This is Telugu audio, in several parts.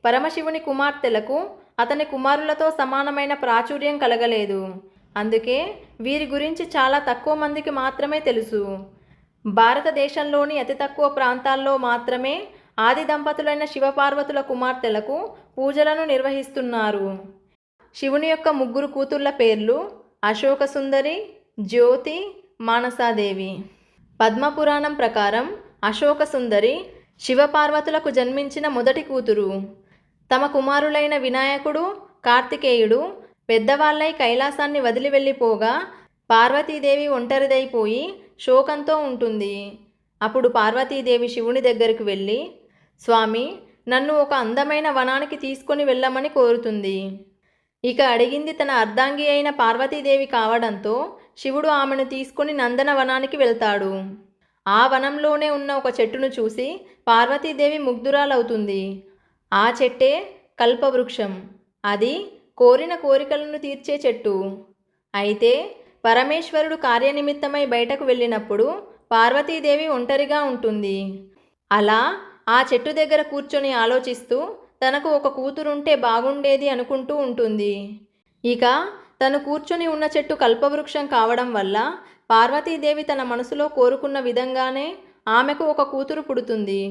పరమశివుని కుమార్తెలకు అతని కుమారులతో సమానమైన ప్రాచుర్యం కలగలేదు. అందుకే వీరి గురించి చాలా తక్కువ మందికి మాత్రమే తెలుసు. భారతదేశంలోని అతి తక్కువ ప్రాంతాల్లో మాత్రమే ఆది దంపతులైన శివపార్వతుల కుమార్తెలకు పూజలను నిర్వహిస్తున్నారు. శివుని యొక్క ముగ్గురు కూతుళ్ల పేర్లు అశోకసుందరి, జ్యోతి, మానసాదేవి. పద్మపురాణం ప్రకారం అశోకసుందరి శివపార్వతులకు జన్మించిన మొదటి కూతురు. తమ కుమారులైన వినాయకుడు, కార్తికేయుడు పెద్దవాళ్ళై కైలాసాన్ని వదిలి వెళ్ళిపోగా పార్వతీదేవి ఒంటరిదైపోయి శోకంతో ఉంటుంది. అప్పుడు పార్వతీదేవి శివుని దగ్గరికి వెళ్ళి, స్వామి, నన్ను ఒక అందమైన వనానికి తీసుకొని వెళ్ళమని కోరుతుంది. ఇక అడిగింది తన అర్ధాంగి అయిన పార్వతీదేవి కావడంతో శివుడు ఆమెను తీసుకొని నందనవనానికి వెళ్తాడు. ఆ వనంలోనే ఉన్న ఒక చెట్టును చూసి పార్వతీదేవి ముగ్ధురాలవుతుంది. ఆ చెట్టే కల్పవృక్షం. అది కోరిన కోరికలను తీర్చే చెట్టు. అయితే పరమేశ్వరుడు కార్యనిమిత్తమై బయటకు వెళ్ళినప్పుడు పార్వతీదేవి ఒంటరిగా ఉంటుంది. అలా ఆ చెట్టు దగ్గర కూర్చొని ఆలోచిస్తూ తనకు ఒక కూతురుంటే బాగుండేది అనుకుంటూ ఉంటుంది. ఇక తను కూర్చొని ఉన్న చెట్టు కల్పవృక్షం కావడం వల్ల పార్వతీదేవి తన మనసులో కోరుకున్న విధంగానే ఆమెకు ఒక కూతురు పుడుతుంది.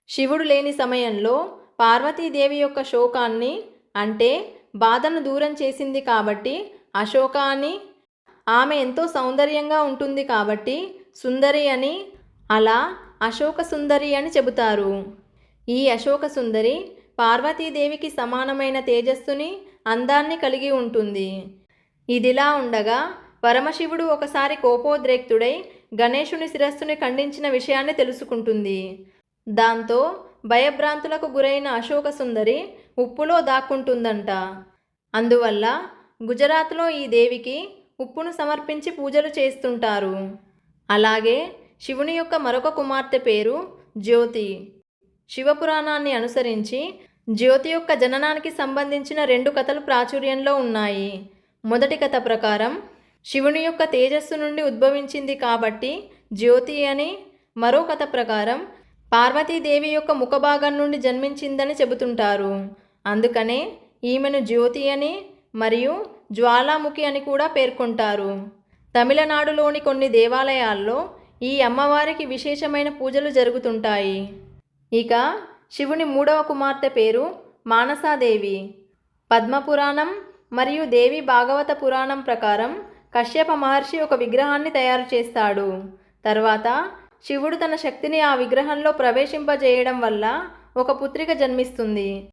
శివుడు లేని సమయంలో పార్వతీదేవి యొక్క శోకాన్ని అంటే బాధను దూరం చేసింది కాబట్టి అశోక అని, ఆమె ఎంతో సౌందర్యంగా ఉంటుంది కాబట్టి సుందరి అని, అలా అశోక సుందరి అని చెబుతారు. ఈ అశోక సుందరి పార్వతీదేవికి సమానమైన తేజస్సుని, అందాన్ని కలిగి ఉంటుంది. ఇదిలా ఉండగా పరమశివుడు ఒకసారి కోపోద్రేక్తుడై గణేశుని శిరస్సుని ఖండించిన విషయాన్ని తెలుసుకుంటుంది. దాంతో భయభ్రాంతులకు గురైన అశోక సుందరి ఉప్పులో దాక్కుంటుందంట. అందువల్ల గుజరాత్లో ఈ దేవికి ఉప్పును సమర్పించి పూజలు చేస్తుంటారు. అలాగే శివుని యొక్క మరొక కుమార్తె పేరు జ్యోతి. శివపురాణాన్ని అనుసరించి జ్యోతి యొక్క జననానికి సంబంధించిన 2 కథలు ప్రాచుర్యంలో ఉన్నాయి. మొదటి కథ ప్రకారం శివుని యొక్క తేజస్సు నుండి ఉద్భవించింది కాబట్టి జ్యోతి అని, మరో కథ ప్రకారం పార్వతీదేవి యొక్క ముఖభాగం నుండి జన్మించిందని చెబుతుంటారు. అందుకనే ఈమెను జ్యోతి అని మరియు జ్వాలాముఖి అని కూడా పేర్కొంటారు. తమిళనాడులోని కొన్ని దేవాలయాల్లో ఈ అమ్మవారికి విశేషమైన పూజలు జరుగుతుంటాయి. ఇక శివుని 3వ కుమార్తె పేరు మానసాదేవి. పద్మపురాణం మరియు దేవి భాగవత పురాణం ప్రకారం కశ్యప మహర్షి ఒక విగ్రహాన్ని తయారు చేస్తాడు. తర్వాత శివుడు తన శక్తిని ఆ విగ్రహంలో ప్రవేశింపజేయడం వల్ల ఒక పుత్రిక జన్మిస్తుంది.